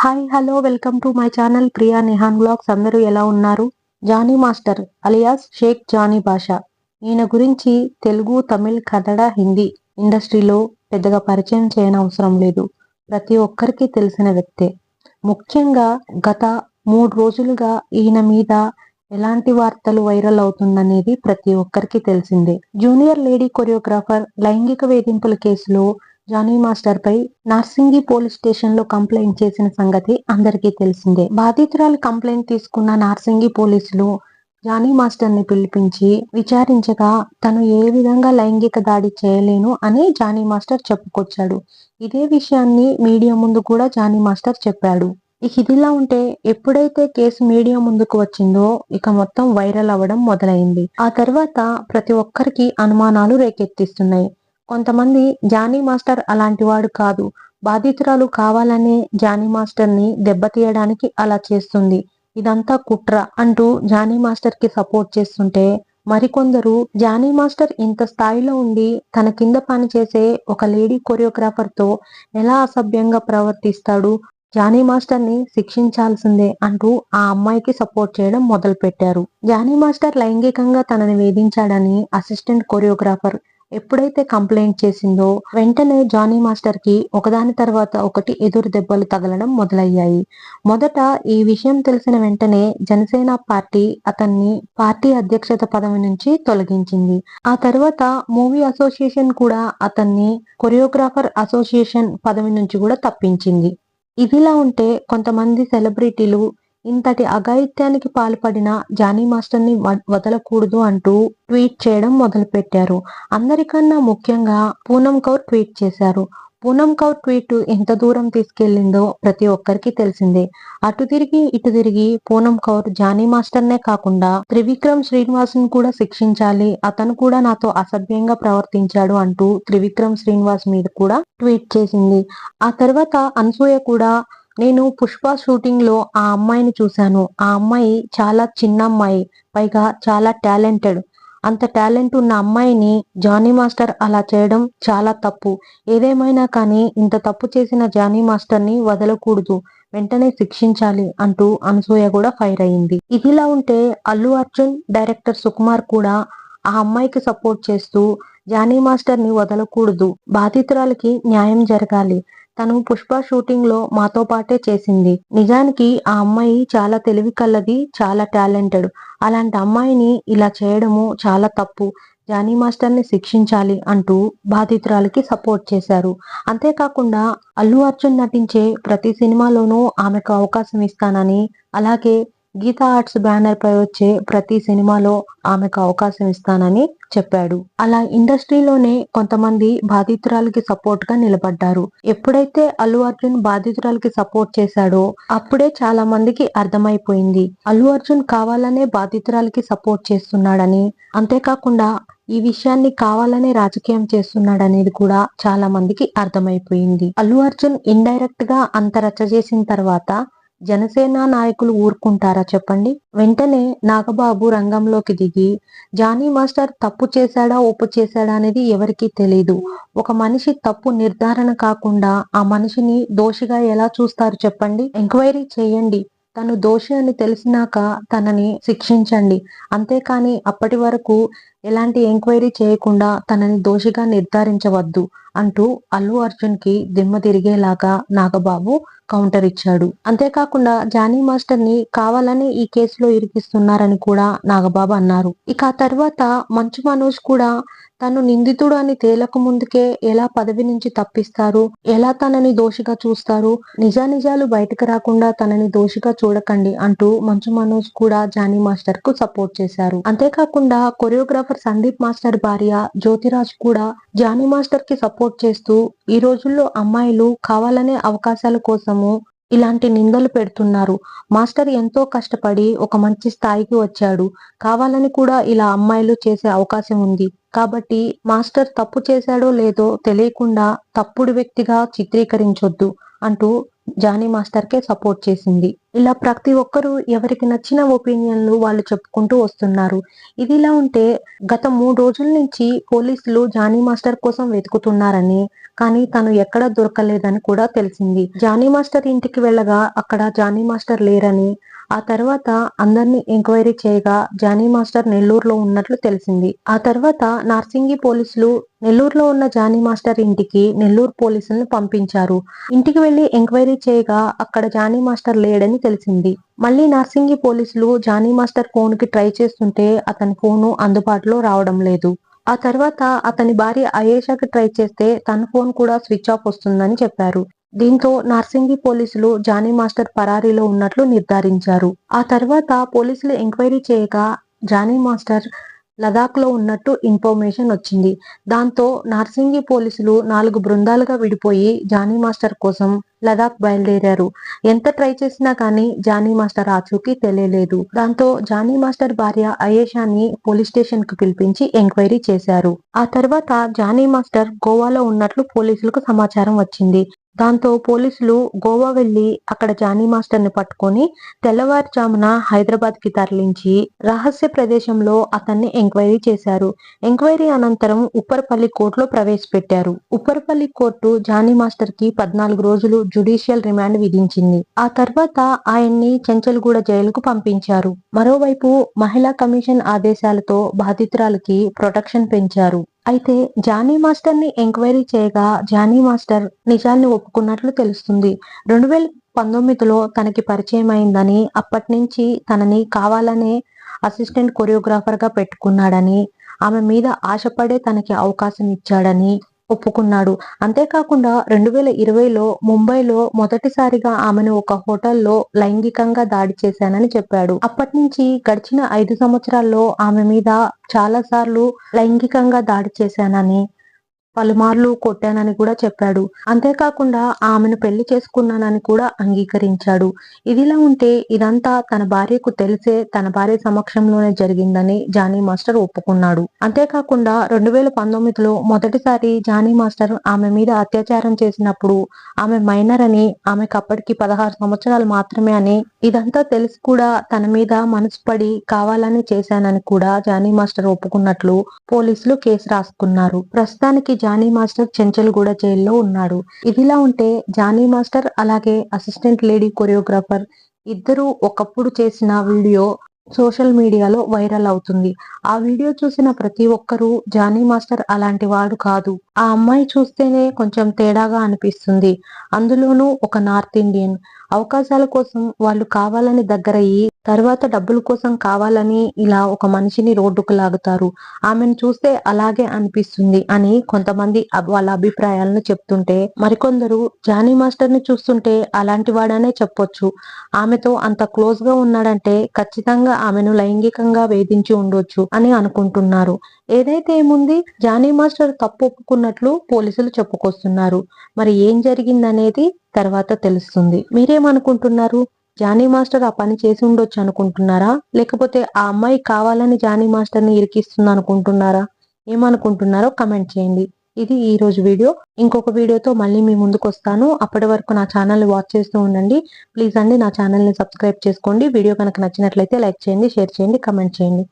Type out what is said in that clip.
Hi hello welcome to my channel Priya Nihan blogs. అందరూ ఎలా ఉన్నారు? జానీ మాస్టర్ అలియాస్ షేక్ జానీ భాష. ఈయన గురించి తెలుగు, తమిళ్, కన్నడ, హిందీ ఇండస్ట్రీలో పెద్దగా పరిచయం చేయనవసరం లేదు. ప్రతి ఒక్కరికి తెలిసిన వ్యక్తే. ముఖ్యంగా గత 3 రోజులుగా ఈయన మీద ఎలాంటి వార్తలు వైరల్ అవుతుందనేది ప్రతి ఒక్కరికి తెలిసిందే. జూనియర్ లేడీ కొరియోగ్రాఫర్ లైంగిక వేధింపుల కేసులో జానీ మాస్టర్ పై నార్సింగి పోలీస్ స్టేషన్ లో కంప్లైంట్ చేసిన సంగతి అందరికీ తెలిసిందే. బాధితురాలు కంప్లైంట్ తీసుకున్న నార్సింగి పోలీసులు జానీ మాస్టర్ ని పిలిపించి విచారించగా తను ఏ విధంగా లైంగిక దాడి చేయలేను అని జానీ మాస్టర్ చెప్పుకొచ్చాడు. ఇదే విషయాన్ని మీడియా ముందు కూడా జానీ మాస్టర్ చెప్పాడు. ఇక ఇదిలా ఉంటే ఎప్పుడైతే కేసు మీడియా ముందుకు వచ్చిందో ఇక మొత్తం వైరల్ అవ్వడం మొదలైంది. ఆ తర్వాత ప్రతి ఒక్కరికి అనుమానాలు రేకెత్తిస్తున్నాయి. కొంతమంది జానీ మాస్టర్ అలాంటి వాడు కాదు, బాధితురాలు కావాలనే జానీ మాస్టర్ ని దెబ్బతీయడానికి అలా చేస్తుంది, ఇదంతా కుట్ర అంటూ జానీ మాస్టర్ కి సపోర్ట్ చేస్తుంటే, మరికొందరు జానీ మాస్టర్ ఇంత స్థాయిలో ఉండి తన కింద పనిచేసే ఒక లేడీ కొరియోగ్రాఫర్ తో ఎలా అసభ్యంగా ప్రవర్తిస్తాడు, జానీ మాస్టర్ ని శిక్షించాల్సిందే అంటూ ఆ అమ్మాయికి సపోర్ట్ చేయడం మొదలు పెట్టారు. జానీ మాస్టర్ లైంగికంగా తనని వేధించాడని అసిస్టెంట్ కొరియోగ్రాఫర్ ఎప్పుడైతే కంప్లైంట్ చేసిందో వెంటనే జానీ మాస్టర్ కి ఒకదాని తర్వాత ఒకటి ఎదురు దెబ్బలు తగలడం మొదలయ్యాయి. మొదట ఈ విషయం తెలిసిన వెంటనే జనసేన పార్టీ అతన్ని పార్టీ అధ్యక్షత పదవి నుంచి తొలగించింది. ఆ తర్వాత మూవీ అసోసియేషన్ కూడా అతన్ని కొరియోగ్రాఫర్ అసోసియేషన్ పదవి నుంచి కూడా తప్పించింది. ఇదిలా ఉంటే కొంతమంది సెలబ్రిటీలు ఇంతటి అఘాయిత్యానికి పాల్పడిన జానీ మాస్టర్ ని వదలకూడదు అంటూ ట్వీట్ చేయడం మొదలు పెట్టారు. అందరికన్నా ముఖ్యంగా పూనం కౌర్ ట్వీట్ చేశారు. పూనం కౌర్ ట్వీట్ ఎంత దూరం తీసుకెళ్లిందో ప్రతి ఒక్కరికి తెలిసిందే. అటు తిరిగి ఇటు తిరిగి పూనం కౌర్ జానీ మాస్టర్ నే కాకుండా త్రివిక్రమ్ శ్రీనివాస్ ని కూడా శిక్షించాలి, అతను కూడా నాతో అసభ్యంగా ప్రవర్తించాడు అంటూ త్రివిక్రమ్ శ్రీనివాస్ మీద కూడా ట్వీట్ చేసింది. ఆ తర్వాత అనసూయ కూడా నేను పుష్ప షూటింగ్ లో ఆ అమ్మాయిని చూశాను, ఆ అమ్మాయి చాలా చిన్న అమ్మాయి, పైగా చాలా టాలెంటెడ్, అంత టాలెంట్ ఉన్న అమ్మాయిని జానీ మాస్టర్ అలా చేయడం చాలా తప్పు, ఏదేమైనా కానీ ఇంత తప్పు చేసిన జానీ మాస్టర్ ని వదలకూడదు, వెంటనే శిక్షించాలి అంటూ అనసూయ కూడా ఫైర్ అయింది. ఇదిలా ఉంటే అల్లు అర్జున్, డైరెక్టర్ సుకుమార్ కూడా ఆ అమ్మాయికి సపోర్ట్ చేస్తూ జానీ మాస్టర్ ని వదలకూడదు, బాధితురాలకి న్యాయం జరగాలి, తను పుష్ప షూటింగ్ లో మాతో పాటే చేసింది, నిజానికి ఆ అమ్మాయి చాలా తెలివి కల్లది, చాలా టాలెంటెడ్, అలాంటి అమ్మాయిని ఇలా చేయడము చాలా తప్పు, జానీ మాస్టర్ ని శిక్షించాలి అంటూ బాధితురాలకి సపోర్ట్ చేశారు. అంతేకాకుండా అల్లు అర్జున్ నటించే ప్రతి సినిమాలోనూ ఆమెకు అవకాశం ఇస్తానని, అలాగే గీతా ఆర్ట్స్ బ్యానర్ పై వచ్చే ప్రతి సినిమాలో ఆమెకు అవకాశం ఇస్తానని చెప్పాడు. అలా ఇండస్ట్రీలోనే కొంతమంది బాధితురాలకి సపోర్ట్ గా నిలబడ్డారు. ఎప్పుడైతే అల్లు అర్జున్ బాధితురాలకి సపోర్ట్ చేశాడో అప్పుడే చాలా మందికి అర్థమైపోయింది అల్లు అర్జున్ కావాలనే బాధితురాలకి సపోర్ట్ చేస్తున్నాడని, అంతేకాకుండా ఈ విషయాన్ని కావాలనే రాజకీయం చేస్తున్నాడనేది కూడా చాలా మందికి అర్థమైపోయింది. అల్లు అర్జున్ ఇండైరెక్ట్ గా అంత రచ్చ చేసిన తర్వాత జనసేన నాయకులు ఊరుకుంటారా చెప్పండి? వెంటనే నాగబాబు రంగంలోకి దిగి జానీ మాస్టర్ తప్పు చేశాడా ఒప్పు చేశాడా అనేది ఎవరికీ తెలీదు, ఒక మనిషి తప్పు నిర్ధారణ కాకుండా ఆ మనిషిని దోషిగా ఎలా చూస్తారు చెప్పండి? ఎంక్వైరీ చేయండి, తను దోషి అని తెలిసినాక తనని శిక్షించండి, అంతేకాని అప్పటి వరకు ఎలాంటి ఎంక్వైరీ చేయకుండా తనని దోషిగా నిర్ధారించవద్దు అంటూ అల్లు అర్జున్ కి దిమ్మ తిరిగేలాగా నాగబాబు కౌంటర్ ఇచ్చాడు. అంతేకాకుండా జానీ మాస్టర్ ని కావాలని ఈ కేసులో ఇరికిస్తున్నారని కూడా నాగబాబు అన్నారు. ఇక ఆ తర్వాత మంచు మనోజ్ కూడా తను నిందితుడు అని తేలక ముందుకే ఎలా పదవి నుంచి తప్పిస్తారు, ఎలా తనని దోషిగా చూస్తారు, నిజానిజాలు బయటకు రాకుండా తనని దోషిగా చూడకండి అంటూ మంచు మనోజ్ కూడా జానీ మాస్టర్ కు సపోర్ట్ చేశారు. అంతేకాకుండా కొరియోగ్రాఫర్ సందీప్ మాస్టర్ భార్య జ్యోతిరాజ్ కూడా జానీ మాస్టర్ కి సపోర్ట్ చేస్తూ ఈ రోజుల్లో అమ్మాయిలు కావాలనే అవకాశాల కోసము ఇలాంటి నిందలు పెడుతున్నారు, మాస్టర్ ఎంతో కష్టపడి ఒక మంచి స్థాయికి వచ్చాడు, కావాలని కూడా ఇలా అమ్మాయిలు చేసే అవకాశం ఉంది, కాబట్టి మాస్టర్ తప్పు చేశాడో లేదో తెలియకుండా తప్పుడు వ్యక్తిగా చిత్రీకరించొద్దు అంటూ జానీ మాస్టర్ కే సపోర్ట్ చేసింది. ఇలా ప్రతి ఒక్కరూ ఎవరికి నచ్చిన ఒపీనియన్లు వాళ్ళు చెప్పుకుంటూ వస్తున్నారు. ఇదిలా ఉంటే గత 3 రోజుల నుంచి పోలీసులు జానీ మాస్టర్ కోసం వెతుకుతున్నారని, కానీ తను ఎక్కడా దొరకలేదని కూడా తెలిసింది. జానీ మాస్టర్ ఇంటికి వెళ్ళగా అక్కడ జానీ మాస్టర్ లేరని, ఆ తర్వాత అందరినీ ఎంక్వైరీ చేయగా జానీ మాస్టర్ నెల్లూరులో ఉన్నట్లు తెలిసింది. ఆ తర్వాత నార్సింగి పోలీసులు నెల్లూరులో ఉన్న జానీ మాస్టర్ ఇంటికి నెల్లూరు పోలీసులను పంపించారు. ఇంటికి వెళ్లి ఎంక్వైరీ చేయగా అక్కడ జానీ మాస్టర్ లేడని తెలిసింది. మళ్ళీ నార్సింగి పోలీసులు జానీ మాస్టర్ ఫోన్ కి ట్రై చేస్తుంటే అతని ఫోను అందుబాటులో రావడం లేదు. ఆ తర్వాత అతని భార్య అయేషాకి ట్రై చేస్తే తన ఫోన్ కూడా స్విచ్ ఆఫ్ వస్తుందని చెప్పారు. దీంతో నార్సింగి పోలీసులు జానీ మాస్టర్ పరారీలో ఉన్నట్లు నిర్ధారించారు. ఆ తర్వాత పోలీసులు ఎంక్వైరీ చేయగా జానీ మాస్టర్ లదాఖ్ లో ఉన్నట్టు ఇన్ఫర్మేషన్ వచ్చింది. దాంతో నార్సింగి పోలీసులు 4 బృందాలుగా విడిపోయి జానీ మాస్టర్ కోసం లదాఖ్ బయలుదేరారు. ఎంత ట్రై చేసినా కానీ జానీ మాస్టర్ ఆచూకీ తెలియలేదు. దాంతో జానీ మాస్టర్ భార్య అయేషాని పోలీస్ స్టేషన్ కు పిలిపించి ఎంక్వైరీ చేశారు. ఆ తర్వాత జానీ మాస్టర్ గోవాలో ఉన్నట్లు పోలీసులకు సమాచారం వచ్చింది. దాంతో పోలీసులు గోవా వెళ్లి అక్కడ జానీ మాస్టర్ ని పట్టుకొని తెల్లవారుజామున హైదరాబాద్ కి తరలించి రహస్య ప్రదేశంలో అతన్ని ఎంక్వైరీ చేశారు. ఎంక్వైరీ అనంతరం ఉప్పరపల్లి కోర్టులో ప్రవేశపెట్టారు. ఉప్పరపల్లి కోర్టు జానీ మాస్టర్ కి 14 రోజులు జ్యుడిషియల్ రిమాండ్ విధించింది. ఆ తర్వాత ఆయన్ని చెంచల్గూడ జైలుకు పంపించారు. మరోవైపు మహిళా కమిషన్ ఆదేశాలతో బాధితురాలికి ప్రొటెక్షన్ పెంచారు. అయితే జానీ మాస్టర్ ని ఎంక్వైరీ చేయగా జానీ మాస్టర్ నిజాన్ని ఒప్పుకున్నట్లు తెలుస్తుంది. 2019లో తనకి పరిచయం అయిందని, అప్పటి నుంచి తనని కావాలనే అసిస్టెంట్ కొరియోగ్రాఫర్ గా పెట్టుకున్నాడని, ఆమె మీద ఆశపడే తనకి అవకాశం ఇచ్చాడని ఒప్పుకున్నాడు. అంతేకాకుండా 2020లో ముంబైలో మొదటిసారిగా ఆమెను ఒక హోటల్లో లైంగికంగా దాడి చేశానని చెప్పాడు. అప్పటి నుంచి గడిచిన 5 సంవత్సరాల్లో ఆమె మీద చాలా సార్లు లైంగికంగా దాడి చేశానని, పలుమార్లు కొట్టానని కూడా చెప్పాడు. అంతేకాకుండా ఆమెను పెళ్లి చేసుకున్నానని కూడా అంగీకరించాడు. ఇదిలా ఉంటే ఇదంతా తన భార్యకు తెలిసే తన భార్య సమక్షంలోనే జరిగిందని జానీ మాస్టర్ ఒప్పుకున్నాడు. అంతేకాకుండా 2019లో మొదటిసారి జానీ మాస్టర్ ఆమె మీద అత్యాచారం చేసినప్పుడు ఆమె మైనర్ అని, ఆమెకు అప్పటికి 16 సంవత్సరాలు మాత్రమే అని, ఇదంతా తెలిసి కూడా తన మీద మనసు పడి కావాలని చేశానని కూడా జానీ మాస్టర్ ఒప్పుకున్నట్లు పోలీసులు కేసు రాసుకున్నారు. ప్రస్తుతానికి జానీ మాస్టర్ చెంచల్గూడ జైల్లో ఉన్నాడు. ఇదిలా ఉంటే జానీ మాస్టర్ అలాగే అసిస్టెంట్ లేడీ కొరియోగ్రాఫర్ ఇద్దరు ఒకప్పుడు చేసిన వీడియో సోషల్ మీడియాలో వైరల్ అవుతుంది. ఆ వీడియో చూసిన ప్రతి ఒక్కరూ జానీ మాస్టర్ అలాంటి వాడు కాదు, ఆ అమ్మాయి చూస్తేనే కొంచెం తేడాగా అనిపిస్తుంది, అందులోనూ ఒక నార్త్ ఇండియన్, అవకాశాల కోసం వాళ్ళు కావాలని దగ్గరయ్యి తర్వాత డబ్బుల కోసం కావాలని ఇలా ఒక మనిషిని రోడ్డుకు లాగుతారు, ఆమెను చూస్తే అలాగే అనిపిస్తుంది అని కొంతమంది వాళ్ళ అభిప్రాయాలను చెప్తుంటే, మరికొందరు జానీ మాస్టర్ ని చూస్తుంటే అలాంటి వాడనే చెప్పొచ్చు, ఆమెతో అంత క్లోజ్ గా ఉన్నాడంటే ఖచ్చితంగా ఆమెను లైంగికంగా వేధించి ఉండొచ్చు అని అనుకుంటున్నారు. ఏదైతే ఏముంది, జానీ మాస్టర్ తప్పు ఒప్పుకున్నట్లు పోలీసులు చెప్పుకొస్తున్నారు. మరి ఏం జరిగిందనేది తర్వాత తెలుస్తుంది. మీరేమనుకుంటున్నారు? జానీ మాస్టర్ ఆ పని చేసి ఉండొచ్చు అనుకుంటున్నారా, లేకపోతే ఆ అమ్మాయి కావాలని జానీ మాస్టర్ ని ఇరికిస్తుంది అనుకుంటున్నారా? ఏమనుకుంటున్నారో కమెంట్ చేయండి. ఇది ఈ రోజు వీడియో. ఇంకొక వీడియోతో మళ్ళీ మీ ముందుకు వస్తాను. అప్పటి వరకు నా ఛానల్ ని వాచ్ చేస్తూ ఉండండి. ప్లీజ్ అండి నా ఛానల్ ని సబ్స్క్రైబ్ చేసుకోండి. వీడియో కనుక నచ్చినట్లయితే లైక్ చేయండి, షేర్ చేయండి, కమెంట్ చేయండి.